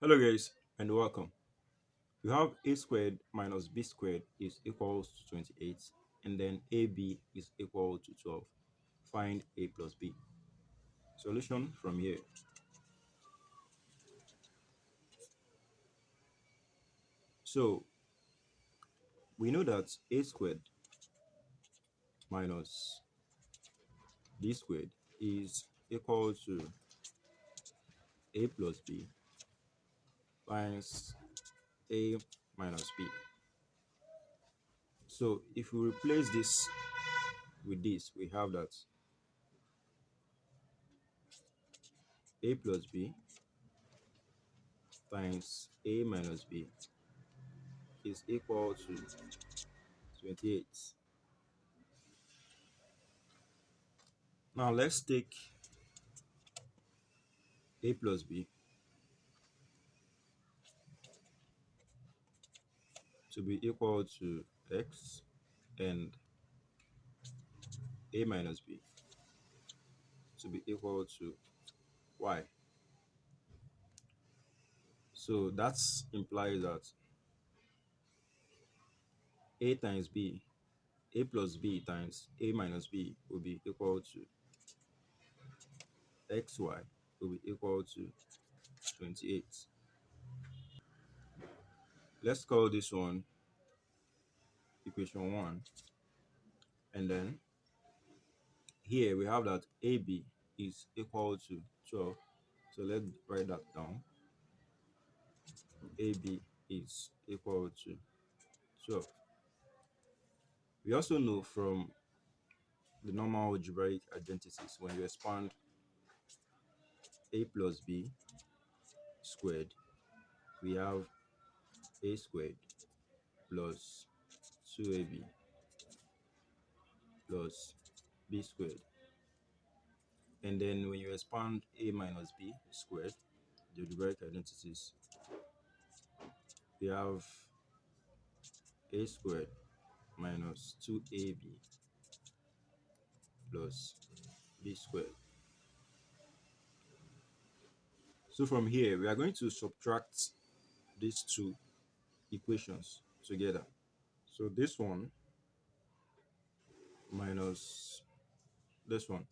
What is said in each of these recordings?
Hello guys and welcome. We have a squared minus b squared is equals to 28 and then ab is equal to 12. Find a plus b. Solution from here. So we know that a squared minus b squared is equal to a plus b times a minus b. So if we replace this with this, we have that a plus b times a minus b is equal to 28. Now let's take a plus b to be equal to x and a minus b to be equal to y. So that implies that a times b, a plus b times a minus b will be equal to xy will be equal to 28. Let's call this one equation 1, and then here we have that ab is equal to 12. So let's write that down. AB is equal to 12. We also know from the normal algebraic identities, when you expand a plus b squared, we have a squared plus 2ab plus b squared. And then when you expand a minus b squared, the algebraic identities, we have a squared minus 2ab plus b squared. So from here, we are going to subtract these two equations together. So this one minus this one.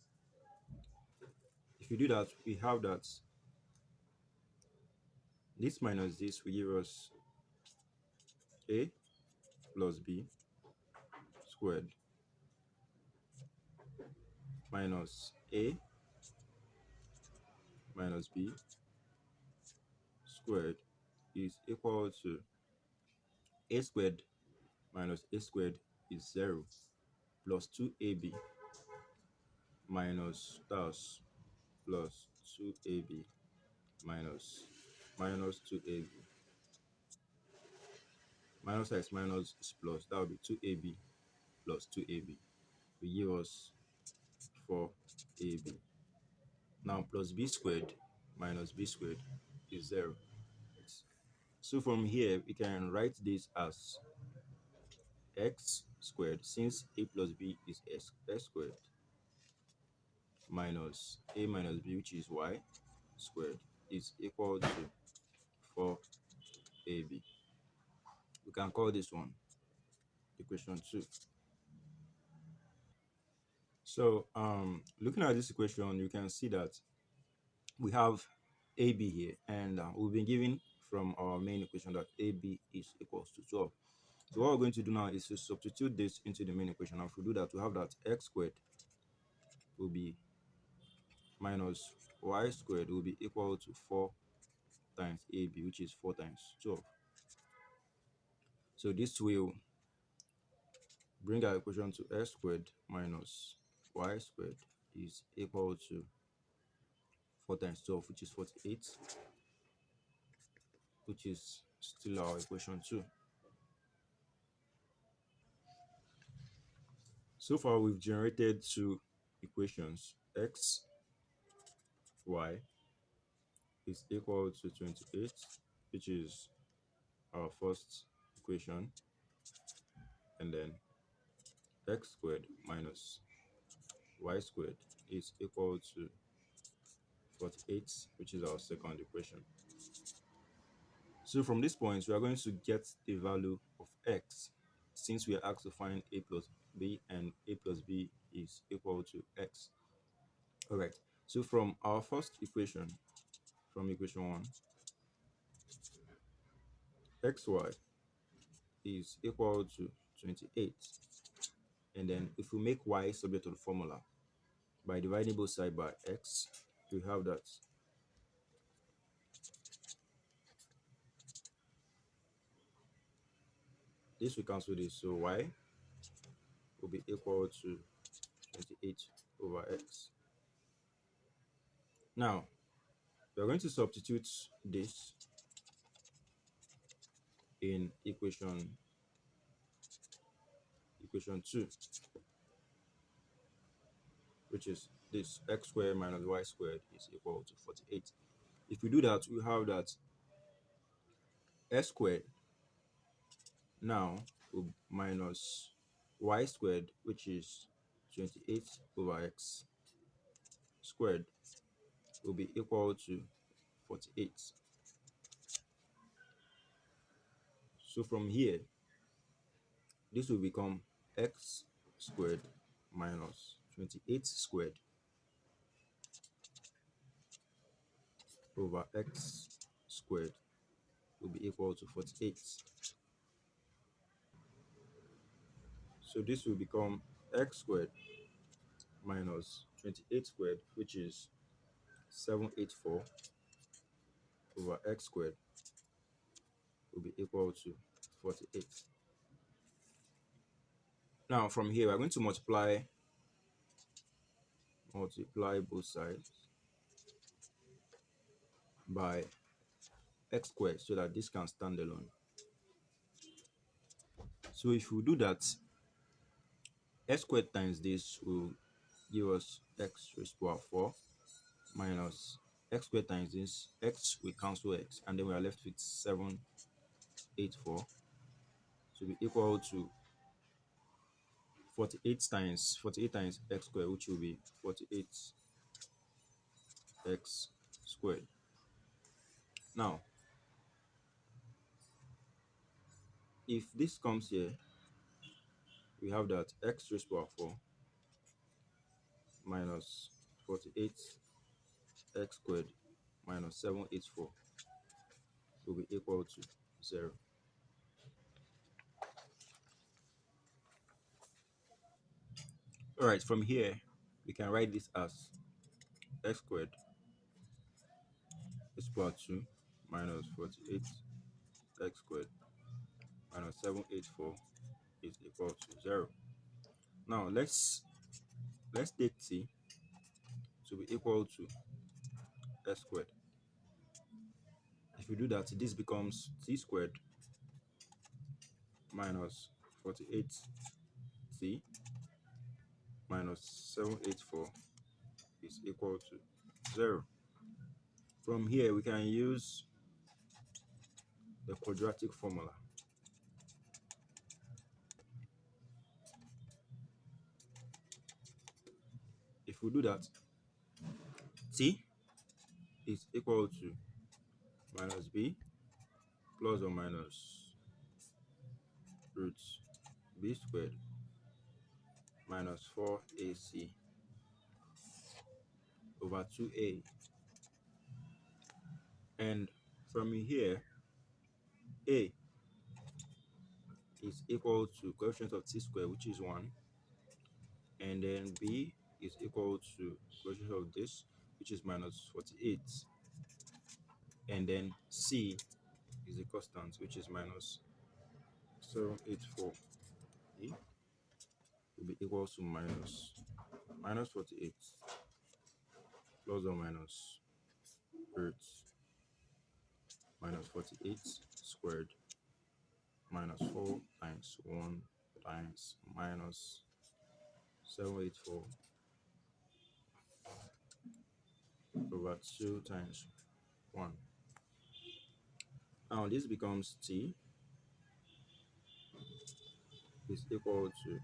If you do that, we have that this minus this will give us a plus b squared minus a minus b squared is equal to a squared minus a squared is 0 plus 2ab minus thus plus 2ab minus minus 2ab minus x minus is plus, that will be 2ab plus 2ab will give us 4ab. Now plus b squared minus b squared is 0. So from here we can write this as x squared, since a plus b is x squared, minus a minus b, which is y squared, is equal to 4ab. We can call this one equation 2. So looking at this equation, you can see that we have ab here, and we've been given from our main equation that ab is equals to 12. So what we're going to do now is to substitute this into the main equation. And if we do that, we have that x squared will be minus y squared will be equal to 4 times ab, which is 4 times 12. So this will bring our equation to x squared minus y squared is equal to 4 times 12, which is 48, which is still our equation 2. So far we've generated two equations. X y is equal to 28, which is our first equation, and then x squared minus y squared is equal to 48, which is our second equation. So from this point, we are going to get the value of x, since we are asked to find a plus b and a plus b is equal to x. All right. So from our first equation, from equation 1, xy is equal to 28. And then if we make y subject to the formula by dividing both sides by x, we have that this will cancel this. So y will be equal to 28 over x. Now, we are going to substitute this in equation 2, which is this x squared minus y squared is equal to 48. If we do that, we have that s squared now minus y squared, which is 28 over x squared, will be equal to 48. So from here, this will become x squared minus 28 squared over x squared will be equal to 48. So this will become x squared minus 28 squared, which is 784 over x squared will be equal to 48. Now from here, we're going to multiply both sides by x squared so that this can stand alone. So if we do that, x squared times this will give us x raised to power 4 minus x squared times this, x will cancel x, and then we are left with 784 to be equal to 48 times x squared, which will be 48 x squared. Now, if this comes here, we have that x raised to power 4 minus 48 x squared minus 784 will be equal to 0. All right, from here, we can write this as x squared is equal to 2 minus 48 x squared minus 784 is equal to 0. Now, let's take t to be equal to s squared. If you do that, this becomes t squared minus 48t minus 784 is equal to 0. From here, we can use the quadratic formula. If we do that, t is equal to minus b plus or minus root b squared minus 4ac over 2a. And from here, a is equal to coefficient of t squared, which is 1, and then b is equal to coefficient of this, which is minus 48, and then c is a constant, which is minus 784. E will be equal to minus 48 plus or minus root minus 48 squared minus 4 times 1 times minus 784 over 2 times 1. Now this becomes t is equal to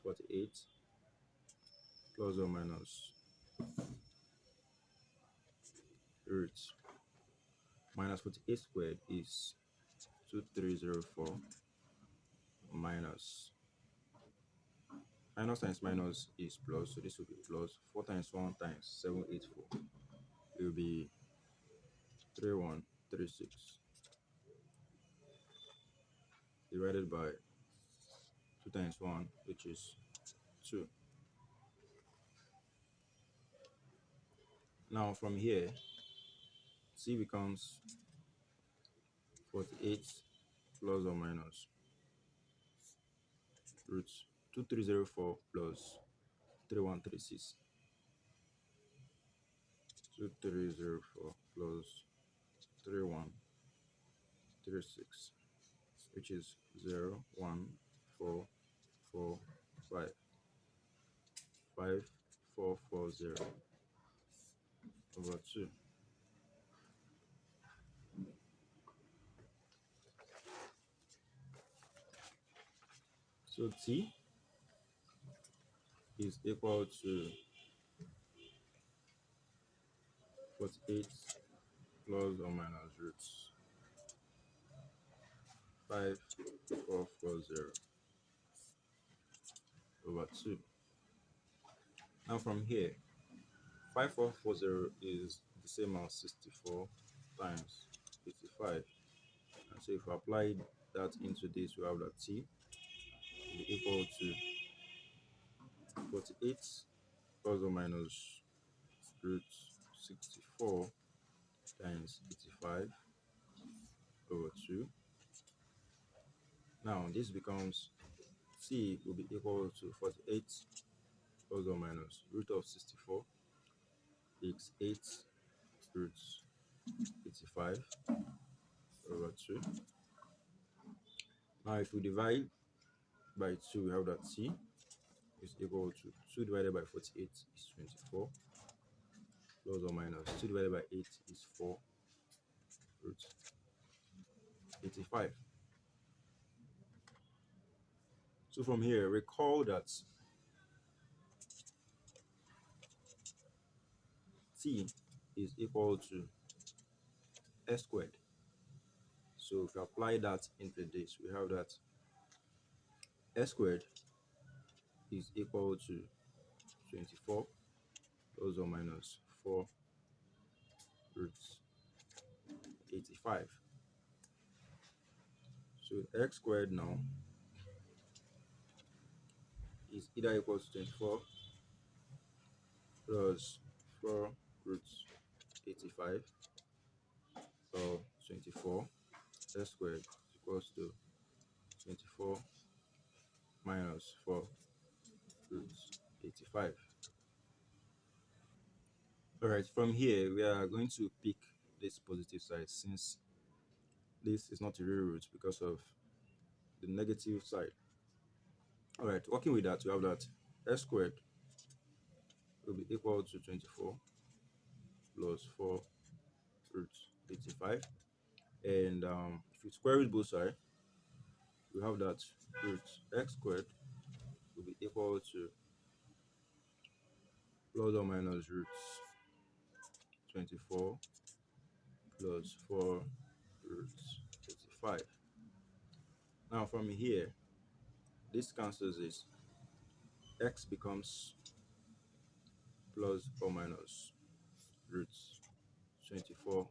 48 plus or minus root minus 48 squared is 2304 minus minus times minus is plus, so this will be plus 4 times 1 times 784. It will be 3136 divided by 2 times 1, which is 2. Now from here, c becomes 48 plus or minus root 2304 plus 3136. 2304 plus 3136, which is 01445 5440 over 2. So t is equal to 48 plus or minus roots 5440 over 2. Now from here, 5440 is the same as 64 times 85. And so if we apply that into this, we have that t will be equal to 48 plus or minus root 64 times 85 over 2. Now this becomes t will be equal to 48 plus or minus root of 64 is 8 root 85 over 2. Now if we divide by 2, we have that t is equal to 2 divided by 48 is 24 plus or minus 2 divided by 8 is 4 root 85. So from here, recall that t is equal to s squared. So if you apply that into this, we have that s squared is equal to 24 plus or minus 4 root 85. So x squared now is either equal to 24 plus 4 root 85 or 24 s squared equals to 24 minus 4 root 85. Alright, from here we are going to pick this positive side since this is not a real root because of the negative side. Alright, working with that, we have that s squared will be equal to 24 plus 4 root 85. And if you square root both sides, we have that root x squared will be equal to plus or minus root 24 plus 4 root 85. Now from here, this cancels this. X becomes plus or minus root 24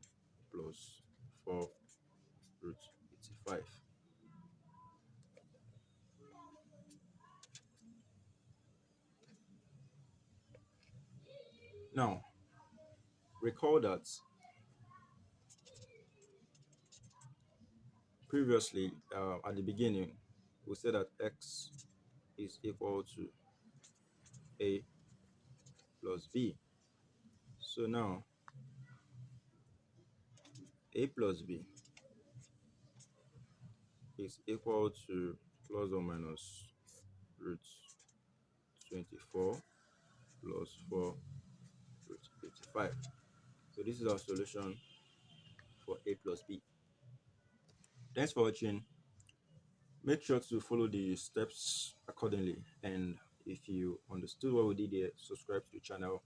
plus 4 root 85. Now, recall that previously at the beginning, we said that x is equal to a plus b. So now, a plus b is equal to plus or minus root 24 plus 4 root 85. So this is our solution for a plus b. Thanks for watching. Make sure to follow the steps accordingly, and if you understood what we did here, subscribe to the channel,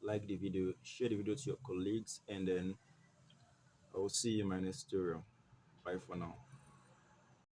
like the video, share the video to your colleagues, and then I will see you in my next tutorial. Bye for now.